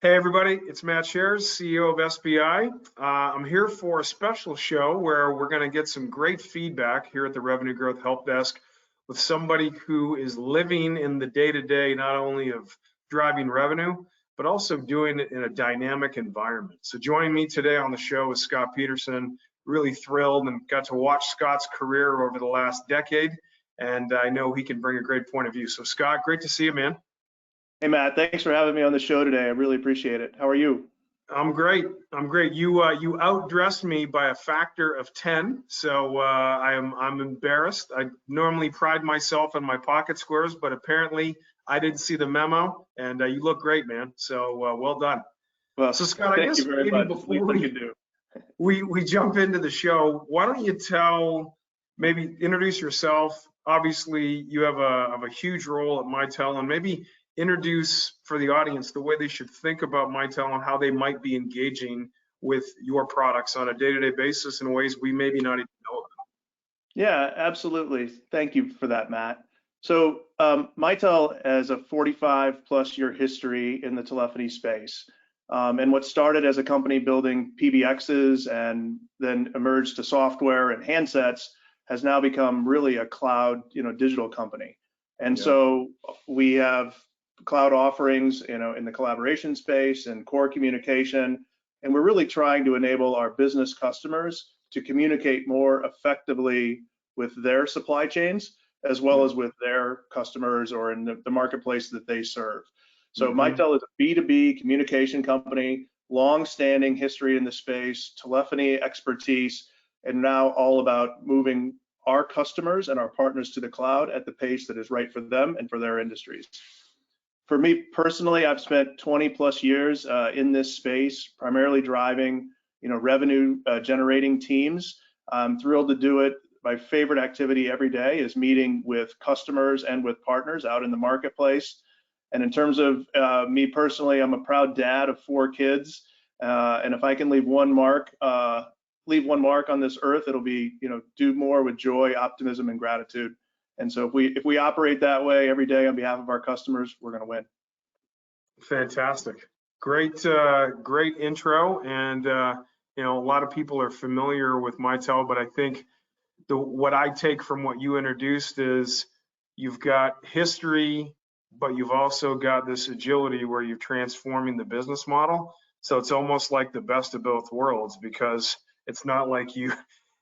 Hey everybody, it's Matt Shares, CEO of SBI. I'm here for a special show where we're going to get some great feedback here at the Revenue Growth Help Desk with somebody who is living in the day-to-day, not only of driving revenue, but also doing it in a dynamic environment. So joining me today on the show is Scott Peterson. Really thrilled and got to watch Scott's career over the last decade, and I know he can bring a great point of view. So Scott, great to see you, man. Hey Matt, thanks for having me on the show today. I really appreciate it. How are you? I'm great. I'm great. You outdressed me by a factor of 10, so I'm embarrassed. I normally pride myself in my pocket squares, but apparently I didn't see the memo, and you look great, man. So well done. Well, So Scott, I thank guess you very maybe much. before we jump into the show, why don't you maybe introduce yourself? Obviously, you have a huge role at Mitel, and maybe introduce for the audience the way they should think about Mitel and how they might be engaging with your products on a day-to-day basis in ways we maybe not even know about. Yeah, absolutely. Thank you for that, Matt. So Mitel has a 45+ year history in the telephony space. And what started as a company building PBXs and then emerged to software and handsets has now become really a cloud, digital company. And so we have cloud offerings, in the collaboration space and core communication, and we're really trying to enable our business customers to communicate more effectively with their supply chains, as well as with their customers or in the marketplace that they serve. So Mitel is a B2B communication company, long-standing history in the space, telephony expertise, and now all about moving our customers and our partners to the cloud at the pace that is right for them and for their industries. For me personally, I've spent 20+ years in this space, primarily driving, revenue generating teams. I'm thrilled to do it. My favorite activity every day is meeting with customers and with partners out in the marketplace. And in terms of me personally, I'm a proud dad of 4 kids, and if I can leave one mark on this earth, it'll be, do more with joy, optimism, and gratitude. And so if we operate that way every day on behalf of our customers, we're going to win. Fantastic. Great intro. And, a lot of people are familiar with Mitel, but I think what I take from what you introduced is you've got history, but you've also got this agility where you're transforming the business model. So it's almost like the best of both worlds, because it's not like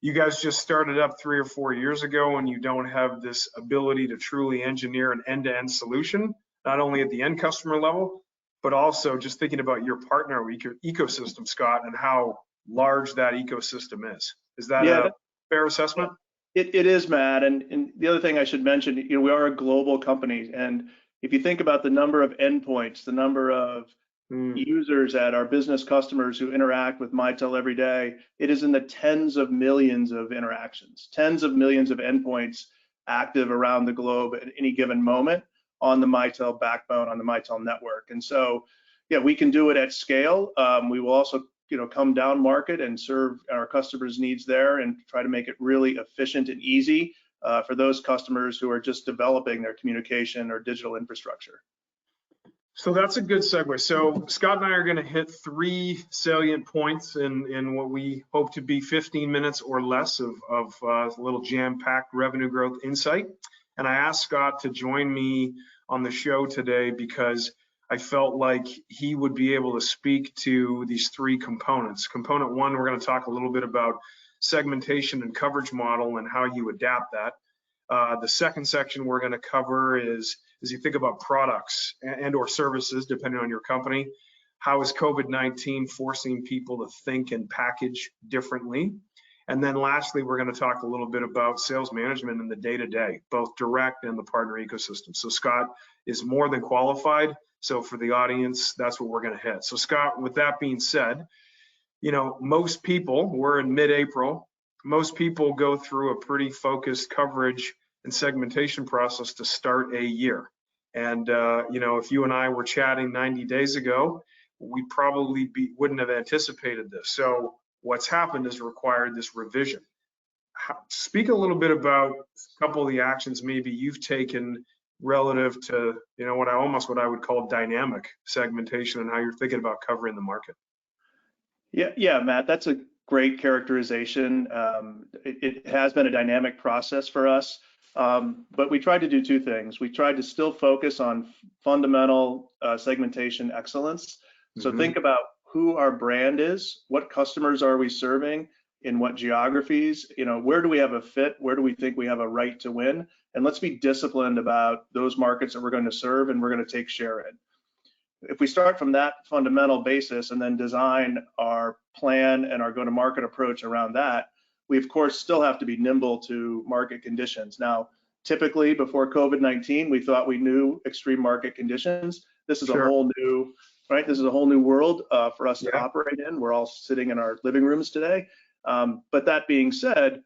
you guys just started up 3 or 4 years ago and you don't have this ability to truly engineer an end-to-end solution, not only at the end customer level, but also just thinking about your partner ecosystem, Scott, and how large that ecosystem is. Is that a fair assessment? It is, Matt. And the other thing I should mention, we are a global company. And if you think about the number of endpoints, the number of users at our business customers who interact with Mitel every day, it is in the tens of millions of interactions, tens of millions of endpoints active around the globe at any given moment on the Mitel backbone, on the Mitel network. And so, we can do it at scale. We will also, come down market and serve our customers' needs there and try to make it really efficient and easy for those customers who are just developing their communication or digital infrastructure. So that's a good segue. So Scott and I are going to hit 3 salient points in what we hope to be 15 minutes or less of a little jam-packed revenue growth insight. And I asked Scott to join me on the show today because I felt like he would be able to speak to these 3 components. Component 1, we're going to talk a little bit about segmentation and coverage model and how you adapt that. The second section we're going to cover is, as you think about products and or services, depending on your company, how is COVID-19 forcing people to think and package differently? And then lastly, we're going to talk a little bit about sales management in the day-to-day, both direct and the partner ecosystem. So Scott is more than qualified. So for the audience, that's what we're going to hit. So Scott, with that being said, most people, we're in mid-April, most people go through a pretty focused coverage and segmentation process to start a year. And, if you and I were chatting 90 days ago, we probably wouldn't have anticipated this. So what's happened is required this revision. Speak a little bit about a couple of the actions maybe you've taken relative to, what I would call dynamic segmentation and how you're thinking about covering the market. Yeah, Matt, that's a great characterization. It has been a dynamic process for us, but we tried to do two things. We tried to still focus on fundamental segmentation excellence. So think about who our brand is, what customers are we serving, in what geographies, where do we have a fit, where do we think we have a right to win, and let's be disciplined about those markets that we're going to serve and we're going to take share in. If we start from that fundamental basis and then design our plan and our go-to-market approach around that, we of course still have to be nimble to market conditions. Now, typically before COVID-19, we thought we knew extreme market conditions. This is a whole new, right? This is a whole new world for us to operate in. We're all sitting in our living rooms today. But that being said,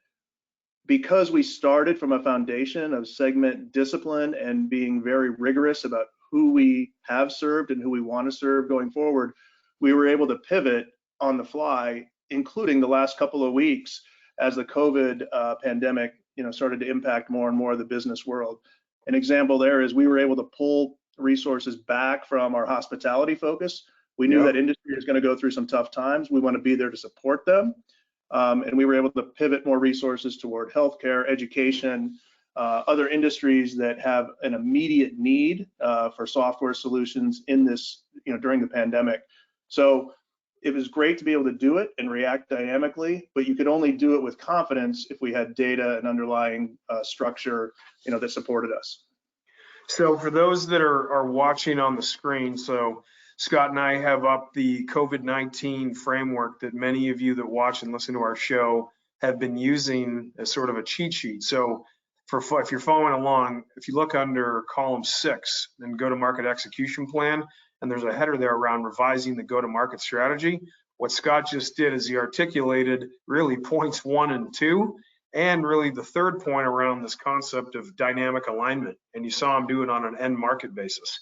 because we started from a foundation of segment discipline and being very rigorous about who we have served and who we want to serve going forward, we were able to pivot on the fly, including the last couple of weeks as the COVID pandemic, started to impact more and more of the business world. An example there is we were able to pull resources back from our hospitality focus. We knew that industry is going to go through some tough times. We want to be there to support them. And we were able to pivot more resources toward healthcare, education, other industries that have an immediate need for software solutions in this, during the pandemic. So it was great to be able to do it and react dynamically, but you could only do it with confidence if we had data and underlying structure, that supported us. So for those that are watching on the screen, so Scott and I have up the COVID-19 framework that many of you that watch and listen to our show have been using as sort of a cheat sheet. So if you're following along, if you look under column 6 and go-to-market execution plan, and there's a header there around revising the go-to-market strategy, what Scott just did is he articulated really points 1 and 2, and really the third point around this concept of dynamic alignment. And you saw him do it on an end market basis.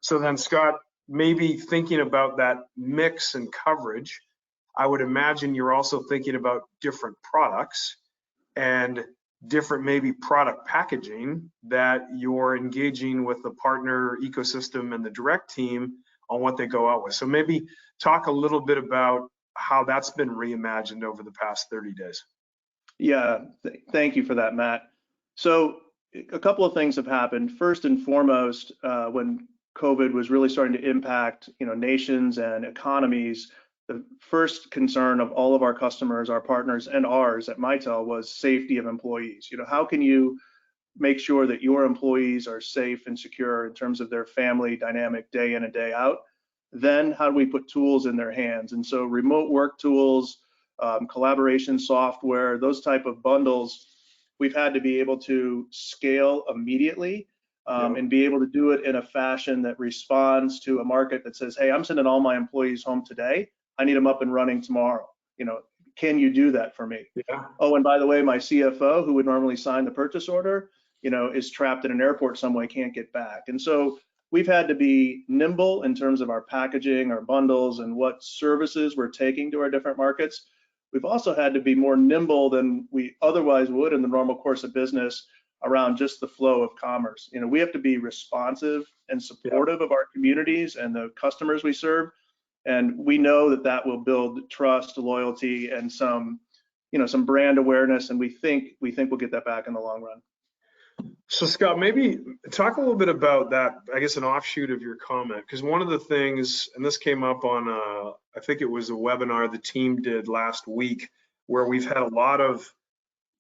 So then Scott, maybe thinking about that mix and coverage, I would imagine you're also thinking about different products and different maybe product packaging that you're engaging with the partner ecosystem and the direct team on what they go out with. So maybe talk a little bit about how that's been reimagined over the past 30 days. Yeah, thank you for that, Matt. So a couple of things have happened. First and foremost, when COVID was really starting to impact, nations and economies, the first concern of all of our customers, our partners, and ours at Mitel was safety of employees. How can you make sure that your employees are safe and secure in terms of their family dynamic day in and day out? Then how do we put tools in their hands? And so remote work tools, collaboration software, those type of bundles, we've had to be able to scale immediately. And be able to do it in a fashion that responds to a market that says, hey, I'm sending all my employees home today. I need them up and running tomorrow. Can you do that for me? Yeah. Oh, and by the way, my CFO, who would normally sign the purchase order, is trapped in an airport somewhere, can't get back. And so we've had to be nimble in terms of our packaging, our bundles, and what services we're taking to our different markets. We've also had to be more nimble than we otherwise would in the normal course of business around just the flow of commerce. We have to be responsive and supportive of our communities and the customers we serve. And we know that that will build trust, loyalty, and some brand awareness. And we think we'll get that back in the long run. So Scott, maybe talk a little bit about that, I guess an offshoot of your comment, because one of the things, and this came up on, I think it was a webinar the team did last week, where we've had a lot of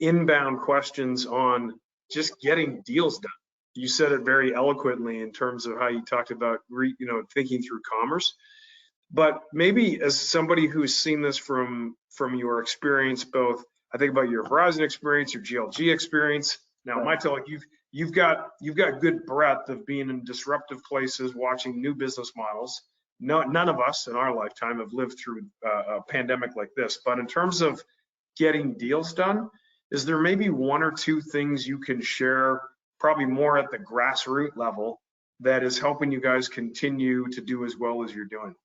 inbound questions on just getting deals done. You said it very eloquently in terms of how you talked about, thinking through commerce. But maybe as somebody who's seen this from your experience, both I think about your Verizon experience, your GLG experience. Now, Mitel, you've got good breadth of being in disruptive places, watching new business models. None of us in our lifetime have lived through a pandemic like this. But in terms of getting deals done, is there maybe one or two things you can share, probably more at the grassroots level, that is helping you guys continue to do as well as you're doing?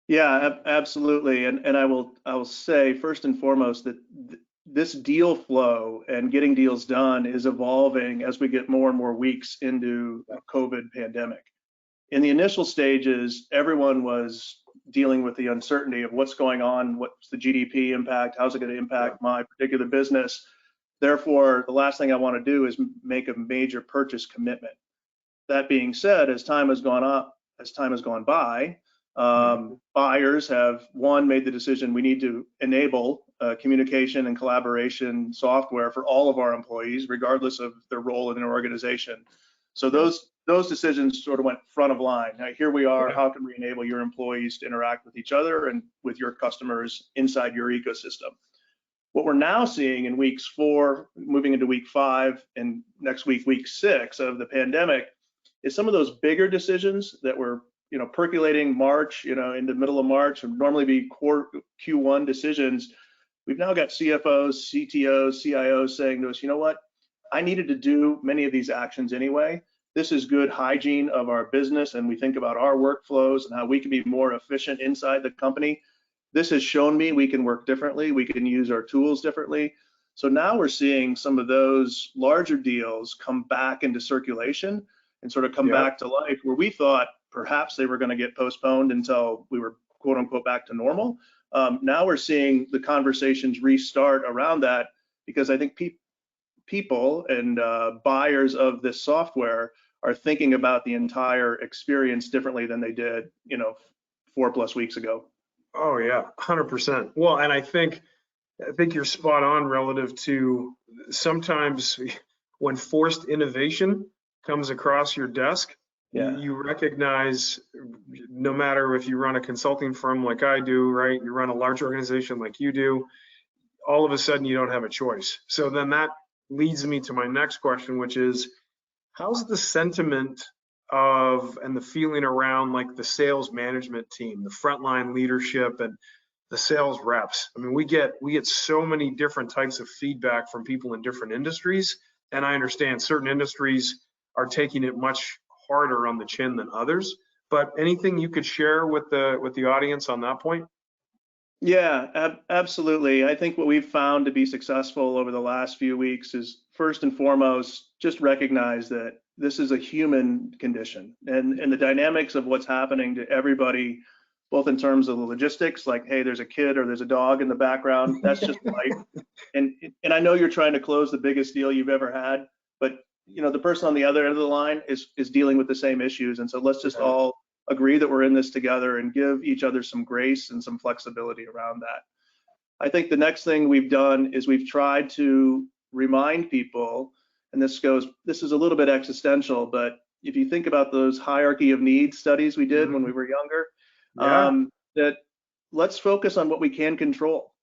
Yeah, absolutely. And I will say first and foremost that this deal flow and getting deals done is evolving as we get more and more weeks into the COVID pandemic. In the initial stages, everyone was dealing with the uncertainty of what's going on, what's the GDP impact, how's it going to impact my particular business. Therefore, the last thing I want to do is make a major purchase commitment. That being said, as time has gone by, buyers have, one, made the decision we need to enable communication and collaboration software for all of our employees, regardless of their role in an organization. So those decisions sort of went front of line. Now, here we are, how can we enable your employees to interact with each other and with your customers inside your ecosystem? What we're now seeing in weeks 4, moving into week 5, and next week, week 6 of the pandemic, is some of those bigger decisions that were percolating March, in the middle of March, and normally be Q1 decisions. We've now got CFOs, CTOs, CIOs saying to us, you know what, I needed to do many of these actions anyway. This is good hygiene of our business, and we think about our workflows and how we can be more efficient inside the company. This has shown me we can work differently, we can use our tools differently. So now we're seeing some of those larger deals come back into circulation and sort of come back to life, where we thought perhaps they were going to get postponed until we were quote unquote back to normal. Now we're seeing the conversations restart around that, because I think people and buyers of this software are thinking about the entire experience differently than they did, 4+ weeks ago. Oh yeah, 100%. Well, and I think you're spot on relative to sometimes when forced innovation comes across your desk, you recognize, no matter if you run a consulting firm like I do, right? You run a large organization like you do, all of a sudden you don't have a choice. So then that leads me to my next question, which is, how's the sentiment and the feeling around like the sales management team, the frontline leadership, and the sales reps? I mean, we get so many different types of feedback from people in different industries, and I understand certain industries are taking it much harder on the chin than others. But anything you could share with the audience on that point? Yeah, absolutely. I think what we've found to be successful over the last few weeks is, first and foremost, just recognize that this is a human condition, and the dynamics of what's happening to everybody, both in terms of the logistics, like, hey, there's a kid or there's a dog in the background, that's just life. And I know you're trying to close the biggest deal you've ever had, but the person on the other end of the line is dealing with the same issues. And so let's just all agree that we're in this together and give each other some grace and some flexibility around that. I think the next thing we've done is we've tried to remind people, and this is a little bit existential, but if you think about those hierarchy of needs studies we did when we were younger, that let's focus on what we can control,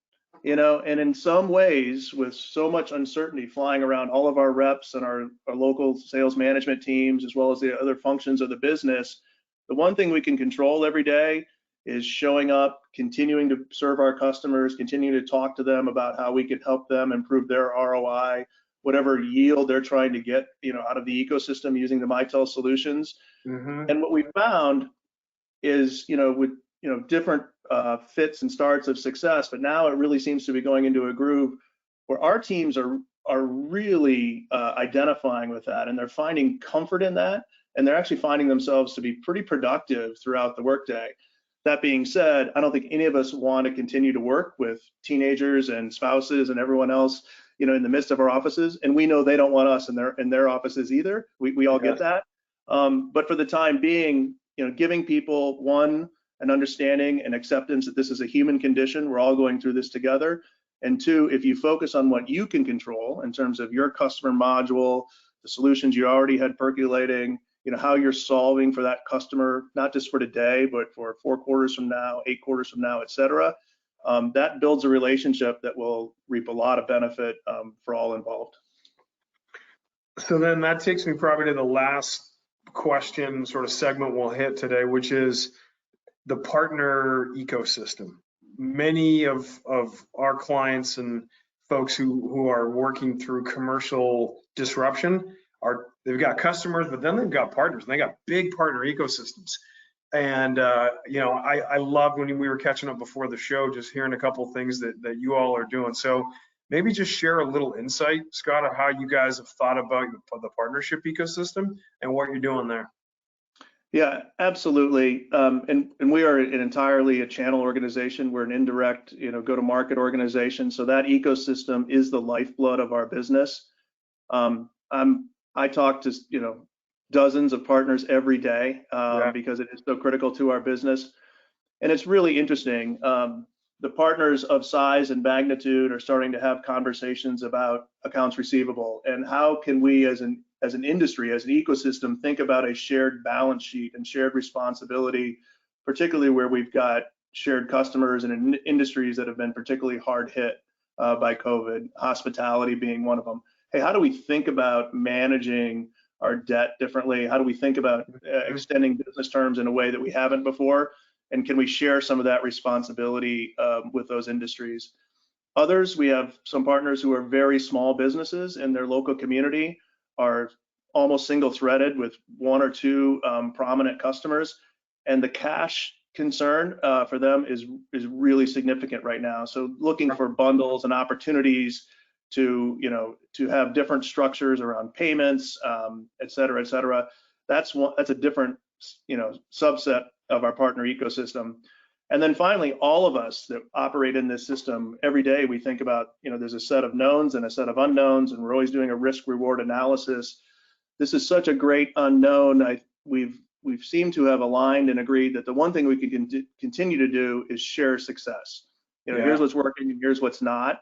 and in some ways, with so much uncertainty flying around all of our reps and our local sales management teams, as well as the other functions of the business, the one thing we can control every day is showing up, continuing to serve our customers, continuing to talk to them about how we could help them improve their ROI, whatever yield they're trying to get, out of the ecosystem using the Mitel solutions. And what we found is, with different fits and starts of success, but now it really seems to be going into a groove where our teams are really identifying with that, and they're finding comfort in that, and they're actually finding themselves to be pretty productive throughout the workday. That being said, I don't think any of us want to continue to work with teenagers and spouses and everyone else, in the midst of our offices, and we know they don't want us in their offices either. We all get that. But for the time being, giving people, one, an understanding and acceptance that this is a human condition, we're all going through this together, and two, if you focus on what you can control in terms of your customer module, the solutions you already had percolating, how you're solving for that customer, not just for today, but for 4 quarters from now, 8 quarters from now, et cetera, that builds a relationship that will reap a lot of benefit for all involved. So then that takes me probably to the last question, sort of segment we'll hit today, which is the partner ecosystem. Many of our clients and folks who are working through commercial disruption they've got customers, but then they've got partners, and they got big partner ecosystems. And I love when we were catching up before the show, just hearing a couple of things that you all are doing. So Maybe just share a little insight, Scott, of how you guys have thought about the partnership ecosystem and what you're doing there. Yeah, absolutely. And we are entirely a channel organization. We're an indirect, go-to-market organization. So that ecosystem is the lifeblood of our business. I talk to, dozens of partners every day because it is so critical to our business. And it's really interesting. The partners of size and magnitude are starting to have conversations about accounts receivable and how can we as an industry, as an ecosystem, think about a shared balance sheet and shared responsibility, particularly where we've got shared customers and in industries that have been particularly hard hit by COVID, hospitality being one of them. Hey, how do we think about managing our debt differently? How do we think about extending business terms in a way that we haven't before? And can we share some of that responsibility with those industries? Others, we have some partners who are very small businesses in their local community, are almost single-threaded with one or two prominent customers, and the cash concern for them is really significant right now. So looking for bundles and opportunities to have different structures around payments, et cetera, et cetera. That's a different subset of our partner ecosystem. And then finally, all of us that operate in this system every day, we think about, there's a set of knowns and a set of unknowns, and we're always doing a risk-reward analysis. This is such a great unknown. We've seemed to have aligned and agreed that the one thing we can continue to do is share success. Here's what's working and here's what's not.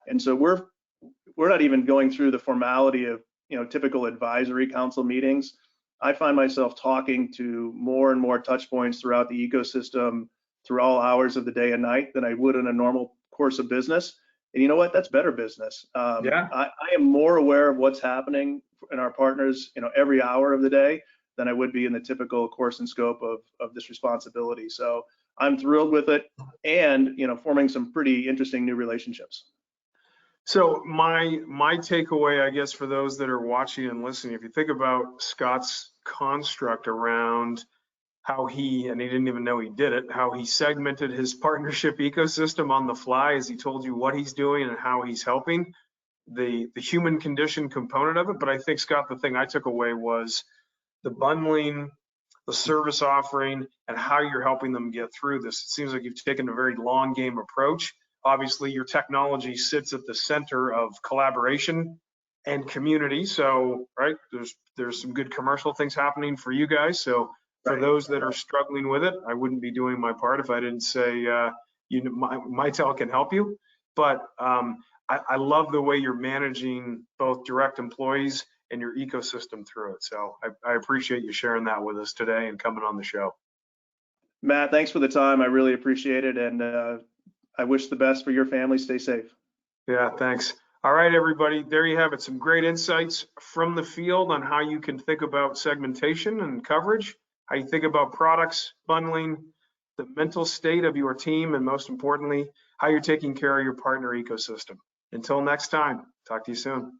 And so we're not even going through the formality of typical advisory council meetings. I find myself talking to more and more touch points throughout the ecosystem through all hours of the day and night than I would in a normal course of business. And you know what? That's better business. I am more aware of what's happening in our partners, every hour of the day than I would be in the typical course and scope of this responsibility. So I'm thrilled with it, and forming some pretty interesting new relationships. So my takeaway, I guess, for those that are watching and listening, if you think about Scott's construct around how he didn't even know he did it, how he segmented his partnership ecosystem on the fly as he told you what he's doing and how he's helping, the human condition component of it. But I think, Scott, the thing I took away was the bundling, the service offering, and how you're helping them get through this. It seems like you've taken a very long game approach. Obviously, your technology sits at the center of collaboration and community. So, right, there's some good commercial things happening for you guys. So for those that are struggling with it, I wouldn't be doing my part if I didn't say, Mitel can help you. But I love the way you're managing both direct employees and your ecosystem through it. So I appreciate you sharing that with us today and coming on the show. Matt, thanks for the time. I really appreciate it. And I wish the best for your family. Stay safe. Yeah, thanks. All right, everybody, there you have it. Some great insights from the field on how you can think about segmentation and coverage, how you think about products, bundling, the mental state of your team, and most importantly, how you're taking care of your partner ecosystem. Until next time, talk to you soon.